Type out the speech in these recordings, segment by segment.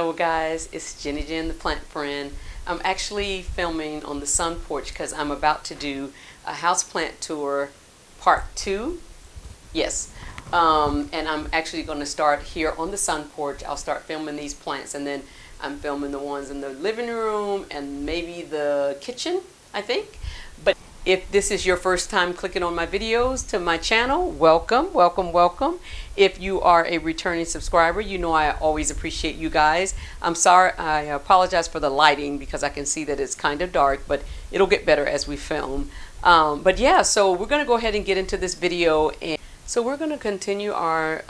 Hello guys, it's Jenny Jen the Plant Friend. I'm actually filming on the sun porch because I'm about to do a houseplant tour part 2. Yes. And I'm actually going to start here on the sun porch. I'll start filming these plants, and then I'm filming the ones in the living room and maybe the kitchen, I think. But if this is your first time clicking on my videos to my channel, welcome, welcome, welcome. If you are a returning subscriber, you know I always appreciate you guys. I'm sorry, I apologize for the lighting because I can see that it's kind of dark, but it'll get better as we film. But yeah, so we're going to go ahead and get into this video. And so we're going to continue our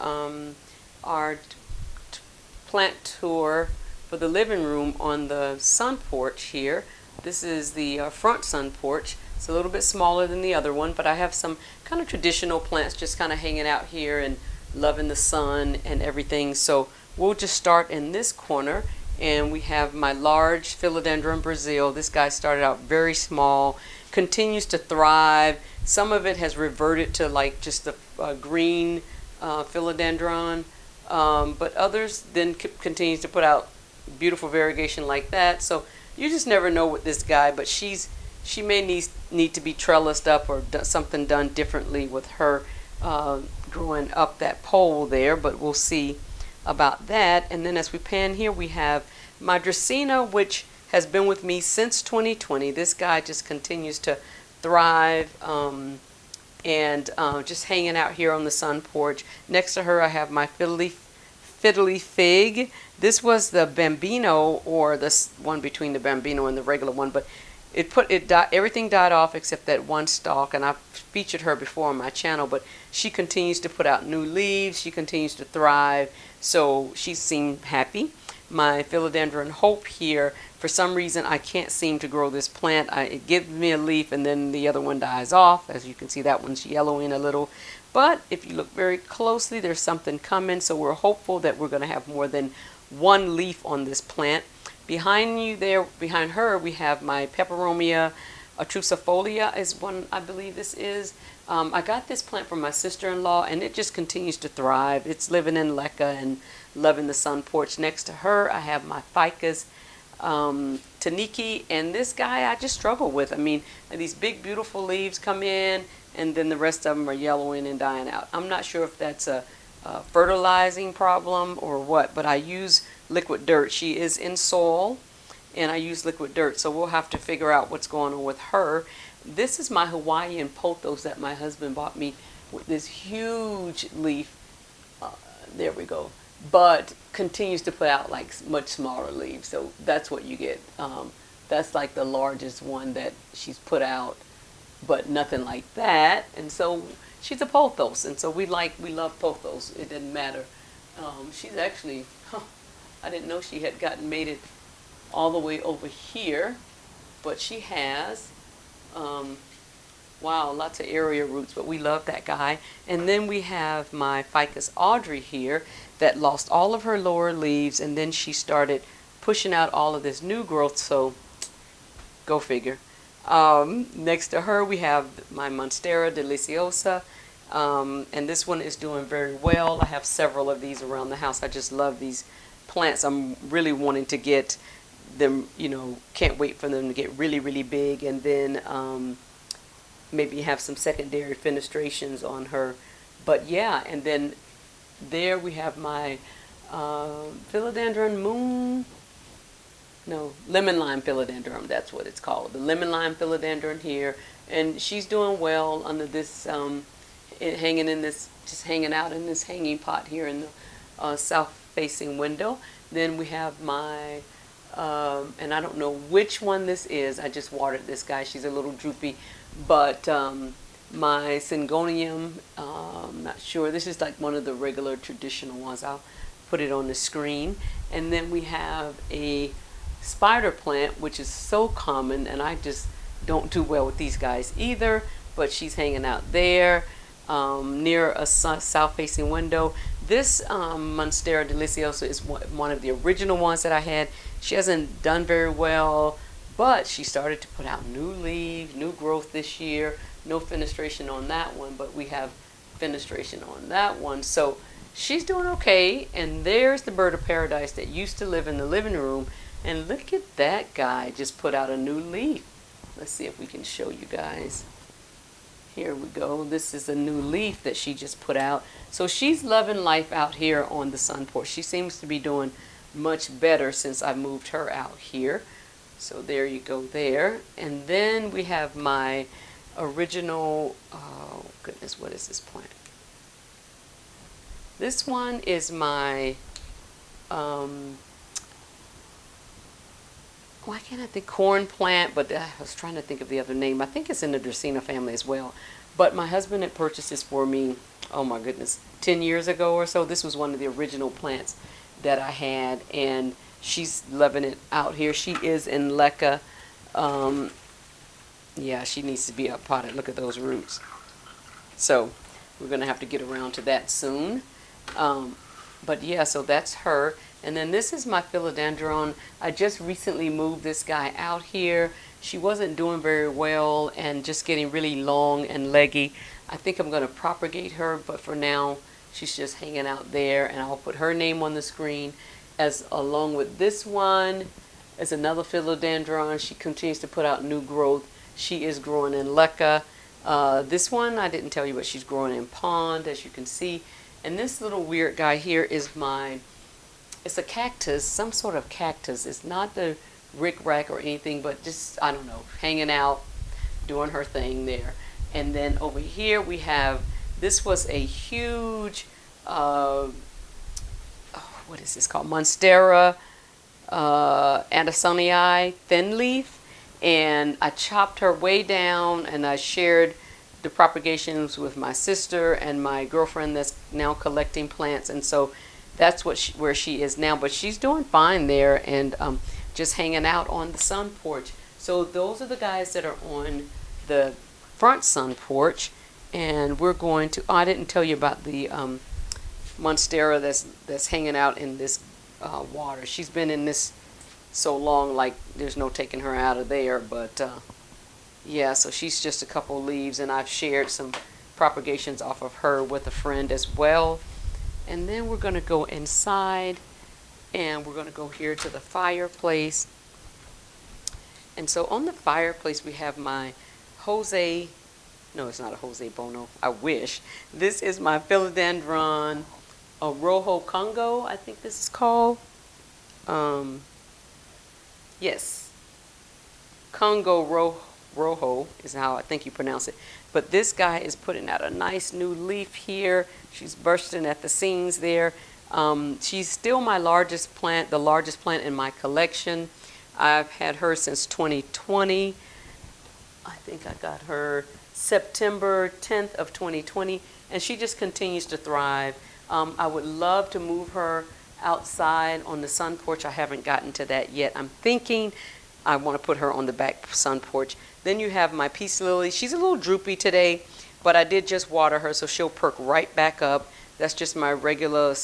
plant tour for the living room on the sun porch here. This is the front sun porch. It's a little bit smaller than the other one, but I have some kind of traditional plants just kind of hanging out here and loving the sun and everything. So we'll just start in this corner, and we have my large philodendron Brazil. This guy started out very small, continues to thrive. Some of it has reverted to like just the green philodendron, but others then continues to put out beautiful variegation like that. So you just never know with this guy, but she may need to be trellised up or something done differently with her growing up that pole there, but we'll see about that. And then as we pan here, we have my Dracaena, which has been with me since 2020. This guy just continues to thrive and just hanging out here on the sun porch. Next to her, I have my fiddly fig. This was the Bambino, or the one between the Bambino and the regular one, but everything died off except that one stalk, and I've featured her before on my channel, but she continues to put out new leaves. She continues to thrive, so she seemed happy. My philodendron Hope here, for some reason I can't seem to grow this plant. It gives me a leaf and then the other one dies off. As you can see, that one's yellowing a little, but if you look very closely, there's something coming, so we're hopeful that we're going to have more than one leaf on this plant. Behind you there, behind her, we have my Peperomia obtrusifolia is one, I believe this is. I got this plant from my sister-in-law, and it just continues to thrive. It's living in Lecca and loving the sun porch. Next to her, I have my Ficus Taniki, and this guy I just struggle with. I mean, these big, beautiful leaves come in, and then the rest of them are yellowing and dying out. I'm not sure if that's a fertilizing problem or what, but I use liquid dirt. She is in soil, and I use liquid dirt, so we'll have to figure out what's going on with her. This is my Hawaiian pothos that my husband bought me with this huge leaf. There we go. But continues to put out like much smaller leaves, so that's what you get. That's like the largest one that she's put out, but nothing like that. And so she's a pothos, and so we love pothos. It didn't matter. She's actually, I didn't know she had made it all the way over here, but she has. Wow, lots of area roots, but we love that guy. And then we have my Ficus Audrey here that lost all of her lower leaves, and then she started pushing out all of this new growth, so go figure. Next to her, we have my Monstera deliciosa, and this one is doing very well. I have several of these around the house. I just love these plants. I'm really wanting to get them, you know, can't wait for them to get really, really big, and then maybe have some secondary fenestrations on her. But yeah, and then there we have my philodendron lemon lime philodendron, that's what it's called, the lemon lime philodendron here, and she's doing well under this hanging out in this hanging pot here in the south facing window. Then we have my and I don't know which one this is, I just watered this guy, she's a little droopy, but my Syngonium, I'm not sure, this is like one of the regular traditional ones. I'll put it on the screen. And then we have a spider plant, which is so common, and I just don't do well with these guys either, but she's hanging out there near a south facing window. This Monstera deliciosa is one of the original ones that I had. She hasn't done very well, but she started to put out new leaves, new growth this year. No fenestration on that one, but we have fenestration on that one. So she's doing okay. And there's the bird of paradise that used to live in the living room. And look at that guy, just put out a new leaf. Let's see if we can show you guys. Here we go. This is a new leaf that she just put out. So she's loving life out here on the sun porch. She seems to be doing much better since I moved her out here. So there you go there. And then we have my original, oh goodness, what is this plant? This one is my, why can't I think, corn plant, but I was trying to think of the other name. I think it's in the Dracaena family as well. But my husband had purchased this for me, oh my goodness, 10 years ago or so. This was one of the original plants that I had, and she's loving it out here. She is in leca. Yeah, she needs to be uppotted. Look at those roots. So we're going to have to get around to that soon. But yeah, so that's her. And then this is my philodendron. I just recently moved this guy out here. She wasn't doing very well and just getting really long and leggy. I think I'm going to propagate her, but for now she's just hanging out there, and I'll put her name on the screen as along with this one is another philodendron. She continues to put out new growth. She is growing in leca. This one I didn't tell you, but she's growing in pond, as you can see. And this little weird guy here is it's a cactus, some sort of cactus. It's not the rick-rack or anything, but just, I don't know, hanging out, doing her thing there. And then over here we have, this was a huge, what is this called? Monstera Andersonii thin leaf. And I chopped her way down, and I shared the propagations with my sister and my girlfriend that's now collecting plants. And so that's where she is now, but she's doing fine there, and just hanging out on the sun porch. So those are the guys that are on the front sun porch, and we're going to, I didn't tell you about the Monstera that's hanging out in this water. She's been in this so long, like there's no taking her out of there, but yeah, so she's just a couple leaves, and I've shared some propagations off of her with a friend as well. And then we're going to go inside, and we're going to go here to the fireplace. And so on the fireplace we have my Jose, no, it's not a Jose Bono, I wish. This is my philodendron, a Rojo Congo, I think this is called. Yes, Congo Rojo is how I think you pronounce it. But this guy is putting out a nice new leaf here. She's bursting at the seams there. She's still my largest plant, the largest plant in my collection. I've had her since 2020. I think I got her September 10th of 2020, and she just continues to thrive. I would love to move her outside on the sun porch. I haven't gotten to that yet. I'm thinking I want to put her on the back sun porch. Then you have my peace lily. She's a little droopy today, but I did just water her, so she'll perk right back up. That's just my regular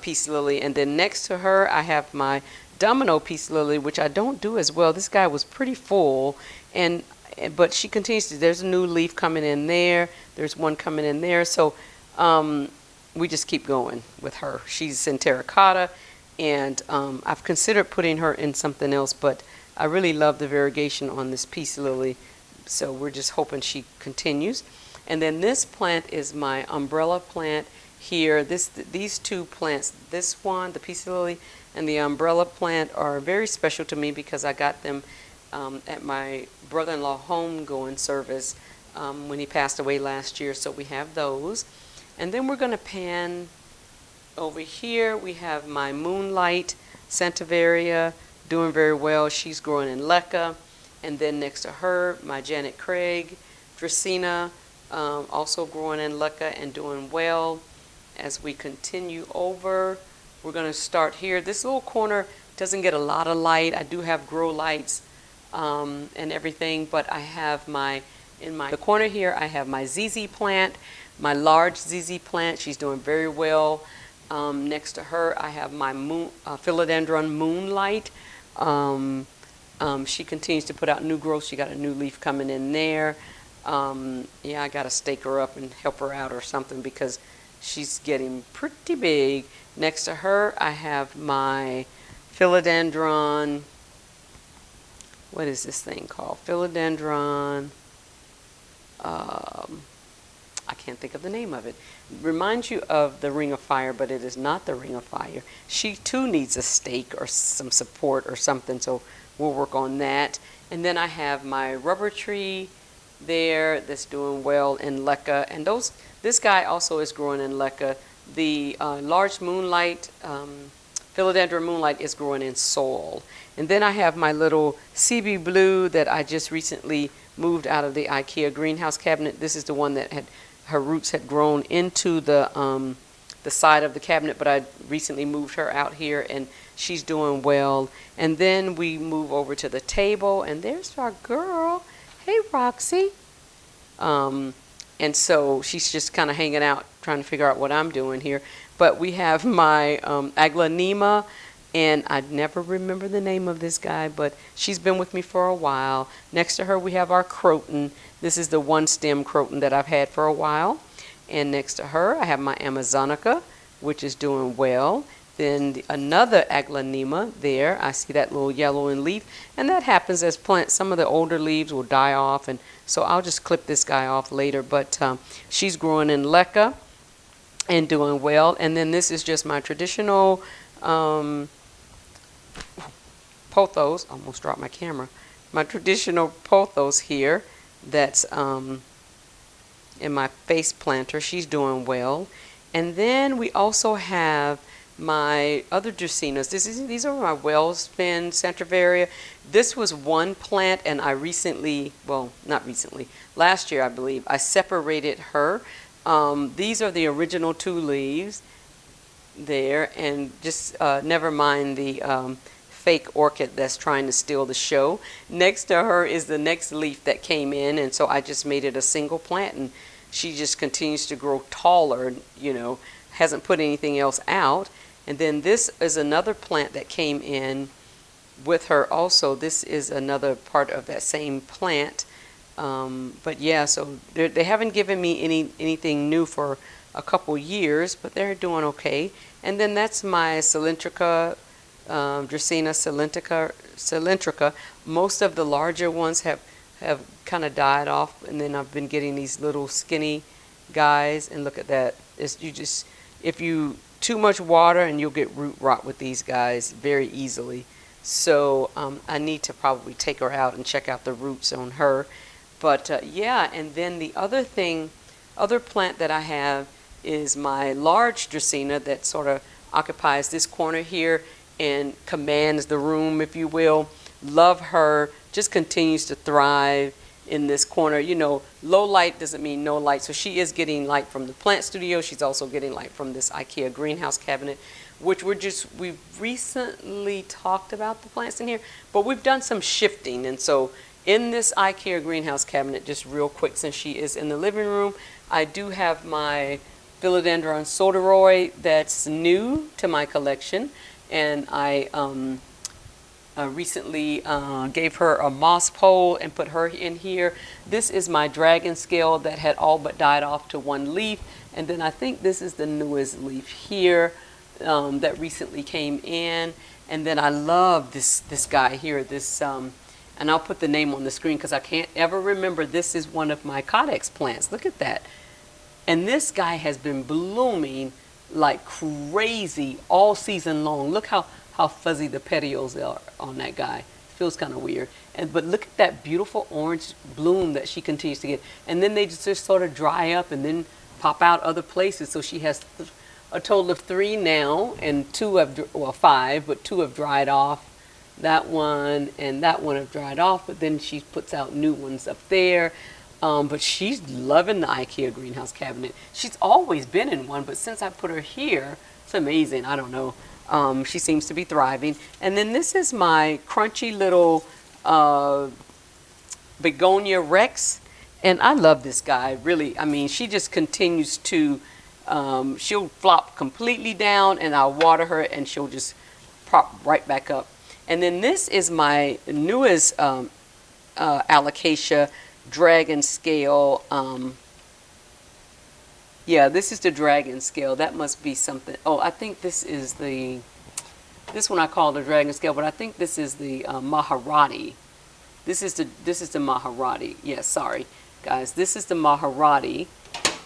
peace lily. And then next to her, I have my domino peace lily, which I don't do as well. This guy was pretty full, but she continues to. There's a new leaf coming in there. There's one coming in there. So we just keep going with her. She's in terracotta, and I've considered putting her in something else, but I really love the variegation on this peace lily, so we're just hoping she continues. And then this plant is my umbrella plant here. These two plants, this one, the peace lily, and the umbrella plant are very special to me because I got them at my brother-in-law homegoing service when he passed away last year, so we have those. And then we're going to pan over here. We have my Moonlight Santaveria, doing very well. She's growing in leca. And then next to her, my Janet Craig Dracaena, also growing in leca and doing well. As we continue over, we're going to start here. This little corner doesn't get a lot of light. I do have grow lights and everything, but I have the corner here, I have my ZZ plant, my large ZZ plant. She's doing very well. Next to her, I have my philodendron Moonlight. She continues to put out new growth. She got a new leaf coming in there. Yeah, I got to stake her up and help her out or something because She's getting pretty big. Next to her, I have my philodendron. What is this thing called? Philodendron. I can't think of the name of it. Reminds you of the Ring of Fire, but it is not the Ring of Fire. She too needs a stake or some support or something, so we'll work on that. And then I have my rubber tree there that's doing well in leca, and this guy also is growing in leca. The large moonlight, philodendron moonlight, is growing in soil. And then I have my little CB blue that I just recently moved out of the IKEA greenhouse cabinet. This is the one that her roots had grown into the side of the cabinet, but I recently moved her out here, and she's doing well. And then we move over to the table, and there's our girl. Hey, Roxy. And so she's just kind of hanging out, trying to figure out what I'm doing here. But we have my aglaonema, and I never remember the name of this guy, but she's been with me for a while. Next to her, we have our croton. This is the one stem croton that I've had for a while. And next to her, I have my amazonica, which is doing well. Then another aglaonema there. I see that little yellowing leaf, and that happens as plants. Some of the older leaves will die off, and so I'll just clip this guy off later. But she's growing in leca and doing well. And then this is just my traditional pothos. Almost dropped my camera. My traditional pothos here. That's in my face planter. She's doing well. And then we also have my other dracaenas. These are my Wellspin Centrivaria. This was one plant, and I recently, well, not recently, last year I believe, I separated her. These are the original two leaves there, and just never mind the fake orchid that's trying to steal the show. Next to her is the next leaf that came in, and so I just made it a single plant, and she just continues to grow taller, you know, hasn't put anything else out. And then this is another plant that came in with her also. This is another part of that same plant. But yeah, so they haven't given me anything new for a couple years, but they're doing okay. And then that's my Cylindrica, Dracaena cylindrica. Most of the larger ones have kind of died off, and then I've been getting these little skinny guys. And look at that. If you too much water, and you'll get root rot with these guys very easily. So I need to probably take her out and check out the roots on her. But yeah, and then the other plant that I have is my large Dracaena that sort of occupies this corner here and commands the room, if you will. Love her, just continues to thrive in this corner. You know, low light doesn't mean no light, so she is getting light from the plant studio. She's also getting light from this IKEA greenhouse cabinet, which we've recently talked about the plants in here, but we've done some shifting. And so in this IKEA greenhouse cabinet, just real quick, since she is in the living room, I do have my philodendron soderoy that's new to my collection, and I recently gave her a moss pole and put her in here. This is my dragon scale that had all but died off to one leaf, and then I think this is the newest leaf here that recently came in. And then I love this guy here, and I'll put the name on the screen because I can't ever remember. This is one of my Codex plants. Look at that. And this guy has been blooming like crazy all season long. Look how fuzzy the petioles are on that guy. It feels kind of weird. But look at that beautiful orange bloom that she continues to get. And then they just sort of dry up and then pop out other places. So she has a total of 3 now, and 5, but 2 have dried off. That one and that one have dried off, but then she puts out new ones up there. But she's loving the IKEA greenhouse cabinet. She's always been in one, but since I put her here, it's amazing. I don't know. She seems to be thriving. And then this is my crunchy little Begonia Rex. And I love this guy, really. I mean, she just continues to, she'll flop completely down, and I'll water her, and she'll just prop right back up. And then this is my newest Alocasia dragon scale Yeah, this is the dragon scale. That must be something. Oh, I think this is this one I call the dragon scale, but I think this is the Maharati. This is the Maharati. Yes, sorry, guys. This is the Maharati,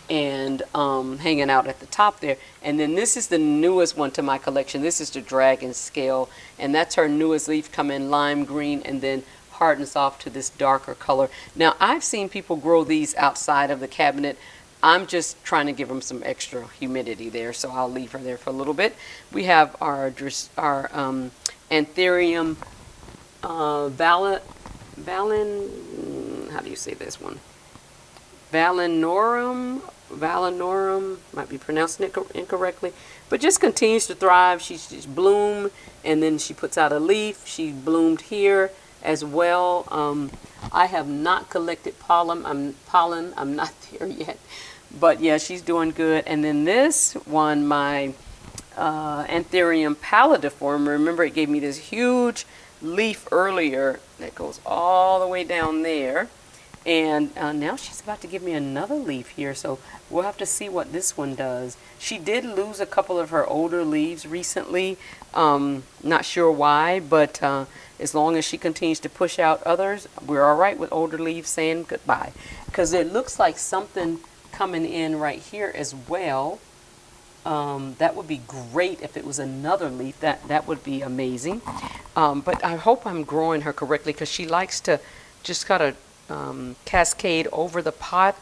and hanging out at the top there. And then this is the newest one to my collection. This is the dragon scale, and that's her newest leaf, come in lime green and then hardens off to this darker color. Now, I've seen people grow these outside of the cabinet. I'm just trying to give them some extra humidity there, so I'll leave her there for a little bit. We have our Anthurium how do you say this one? Valenorum, might be pronouncing it incorrectly, but just continues to thrive. She's bloomed, and then she puts out a leaf. She bloomed here as well. I have not collected pollen. I'm not there yet, but yeah, she's doing good. And then this one, my Anthurium pallidiform. Remember, it gave me this huge leaf earlier that goes all the way down there. And now she's about to give me another leaf here, so we'll have to see what this one does. She did lose a couple of her older leaves recently. Not sure why, but as long as she continues to push out others, we're all right with older leaves saying goodbye. Because it looks like something coming in right here as well. That would be great if it was another leaf. That would be amazing. But I hope I'm growing her correctly, because she likes to just kind of cascade over the pot.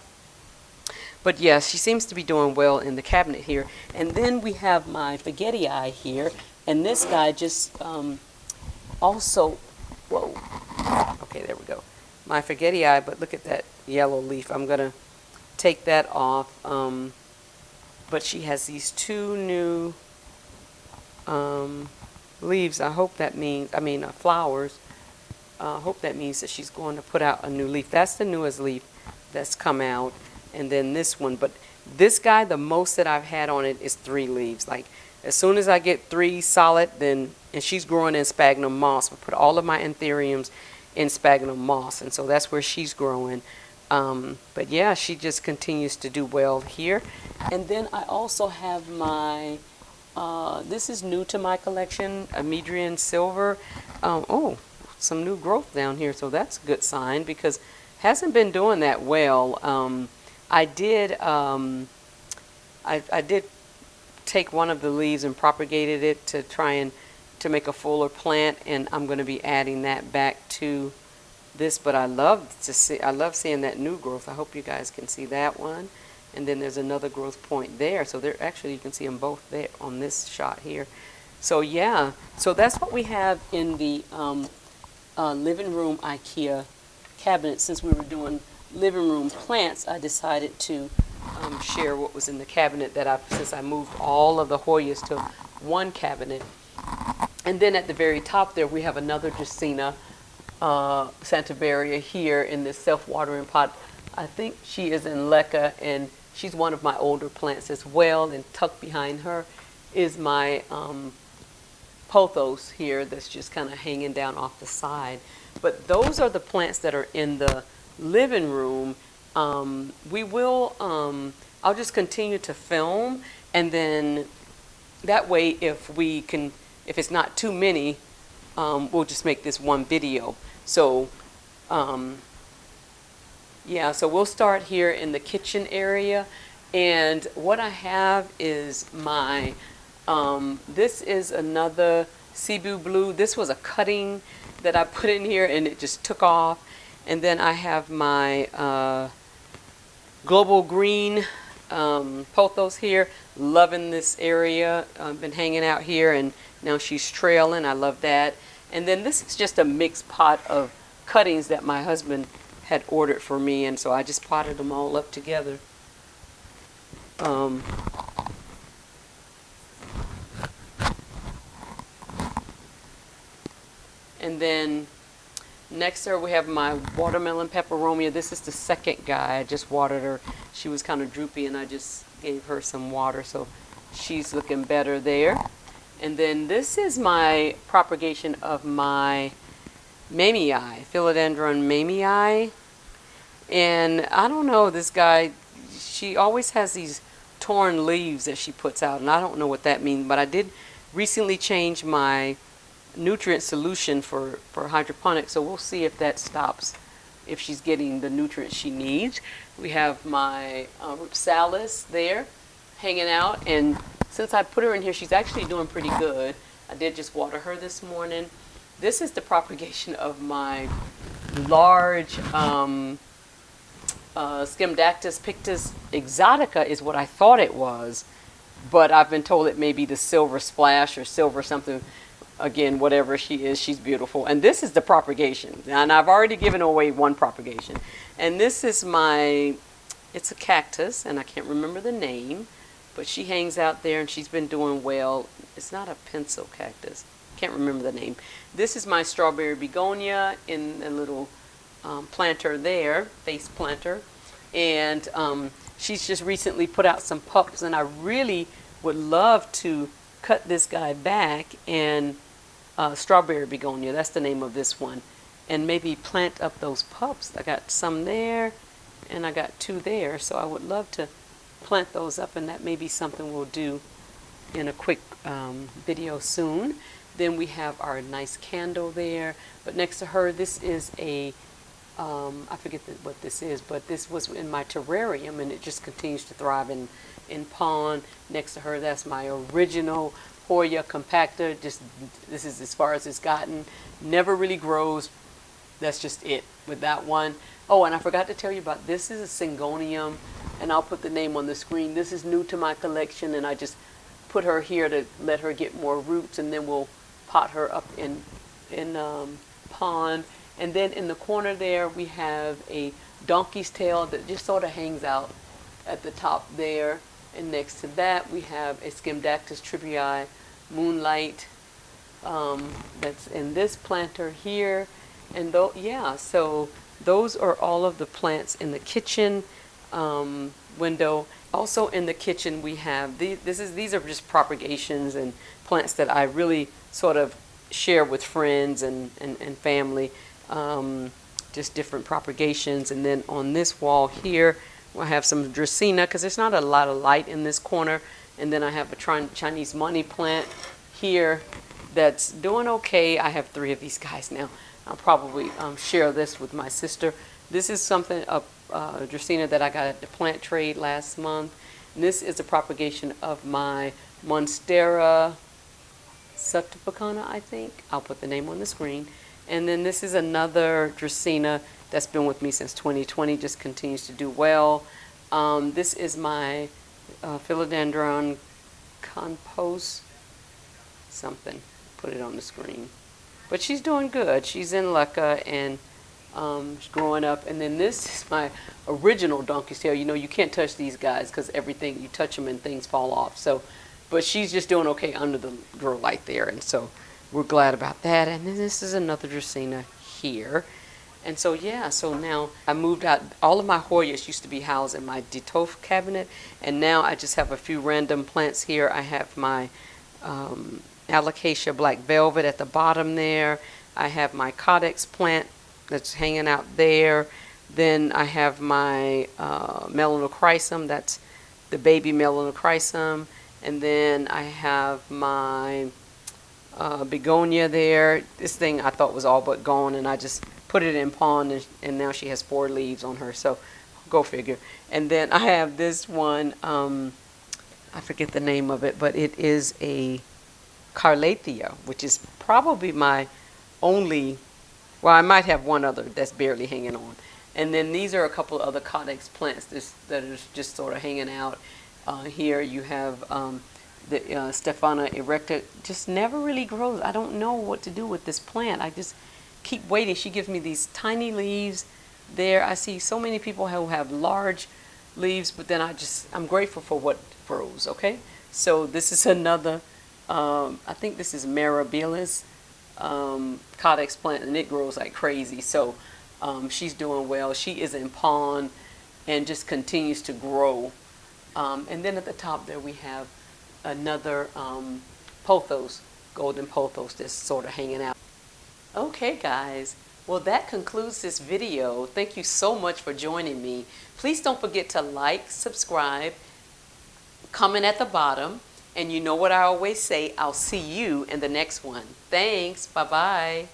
But yes, she seems to be doing well in the cabinet here. And then we have my Forgetii here, and this guy just also, whoa, okay, there we go, my Forgetii. But look at that yellow leaf. I'm gonna take that off. But she has these two new leaves. I hope that means, flowers. I hope that means that she's going to put out a new leaf. That's the newest leaf that's come out. And then this one. But this guy, the most that I've had on it is 3 leaves. Like, as soon as I get 3 solid, then, and she's growing in sphagnum moss. I put all of my anthuriums in sphagnum moss, and so that's where she's growing. But yeah, she just continues to do well here. And then I also have my, this is new to my collection, Amedrian Silver. Oh, some new growth down here, so that's a good sign, because hasn't been doing that well. I did take one of the leaves and propagated it to try and to make a fuller plant, and I'm going to be adding that back to this. But I love seeing that new growth. I hope you guys can see that one. And then there's another growth point there, so there actually you can see them both there on this shot here. So yeah, so that's what we have in the living room IKEA cabinet. Since we were doing living room plants, I decided to share what was in the cabinet since I moved all of the Hoyas to one cabinet. And then at the very top there we have another Dracaena Santaveria here in this self-watering pot. I think she is in Leca, and she's one of my older plants as well. And tucked behind her is my pothos here that's just kind of hanging down off the side. But those are the plants that are in the living room. We will, I'll just continue to film, and then that way if it's not too many, we'll just make this one video. So yeah, so we'll start here in the kitchen area. And what I have is my this is another Cebu Blue. This was a cutting that I put in here, and it just took off. And then I have my Global Green pothos here. Loving this area. I've been hanging out here, and now she's trailing. I love that. And then this is just a mixed pot of cuttings that my husband had ordered for me, and so I just potted them all up together. And then next there we have my watermelon peperomia. This is the second guy. I just watered her. She was kind of droopy, and I just gave her some water, so she's looking better there. And then this is my propagation of my mamei, Philodendron mamei. And I don't know, this guy, she always has these torn leaves that she puts out, and I don't know what that means, but I did recently change my nutrient solution for hydroponics, so we'll see if that stops, if she's getting the nutrients she needs. We have my Rupsalis there hanging out, and since I put her in here, she's actually doing pretty good. I did just water her this morning. This is the propagation of my large Scindapsus pictus exotica is what I thought it was, but I've been told it may be the silver splash or silver something. Again, whatever she is, she's beautiful. And this is the propagation. And I've already given away one propagation. And this is it's a cactus, and I can't remember the name, but she hangs out there and she's been doing well. It's not a pencil cactus. Can't remember the name. This is my strawberry begonia in a little planter there, face planter. And she's just recently put out some pups, and I really would love to cut this guy back and strawberry begonia, that's the name of this one, and maybe plant up those pups. I got some there and I got 2 there, so I would love to plant those up, and that may be something we'll do in a quick video soon. Then we have our nice candle there, but next to her, this is a I forget what this is, but this was in my terrarium, and it just continues to thrive in pond. Next to her, that's my original Hoya compacta. Just this is as far as it's gotten. Never really grows. That's just it with that one. Oh, and I forgot to tell you about this. Is a Syngonium, and I'll put the name on the screen. This is new to my collection, and I just put her here to let her get more roots, and then we'll pot her up in pond. And then in the corner there, we have a donkey's tail that just sort of hangs out at the top there. And next to that, we have a Scindapsus tripii moonlight that's in this planter here. And yeah, so those are all of the plants in the kitchen window. Also in the kitchen, we have these are just propagations and plants that I really sort of share with friends and family. Just different propagations. And then on this wall here, I have some Dracaena, because there's not a lot of light in this corner. And then I have a Chinese money plant here that's doing okay. I have 3 of these guys now. I'll probably share this with my sister. This is something, Dracaena, that I got at the plant trade last month. And this is a propagation of my Monstera subtropicana, I think. I'll put the name on the screen. And then this is another Dracaena that's been with me since 2020, just continues to do well. This is my Philodendron compost something. Put it on the screen. But she's doing good. She's in Lucca and she's growing up. And then this is my original donkey's tail. You know, you can't touch these guys because everything, you touch them and things fall off. So, but she's just doing okay under the grow light there. And so we're glad about that. And then this is another Dracaena here. And so, yeah, so now I moved out. All of my Hoyas used to be housed in my Ditoph cabinet. And now I just have a few random plants here. I have my Alocasia black velvet at the bottom there. I have my Codex plant that's hanging out there. Then I have my Melanochrysum. That's the baby Melanochrysum. And then I have my begonia there. This thing I thought was all but gone, and I just put it in pond, and now she has 4 leaves on her, so go figure. And then I have this one, I forget the name of it, but it is a Carlathia, which is probably my only, well, I might have one other that's barely hanging on. And then these are a couple of other Codex plants that are just sort of hanging out. Here you have the Stephana erecta, just never really grows. I don't know what to do with this plant. I just keep waiting. She gives me these tiny leaves there. I see so many people who have large leaves, but then I'm grateful for what grows, okay? So this is another, I think this is Mirabilis Codex plant, and it grows like crazy. So she's doing well. She is in pond and just continues to grow. And then at the top there we have another pothos, golden pothos, that's sort of hanging out. Okay, guys. Well, that concludes this video. Thank you so much for joining me. Please don't forget to like, subscribe, comment at the bottom. And you know what I always say, I'll see you in the next one. Thanks. Bye-bye.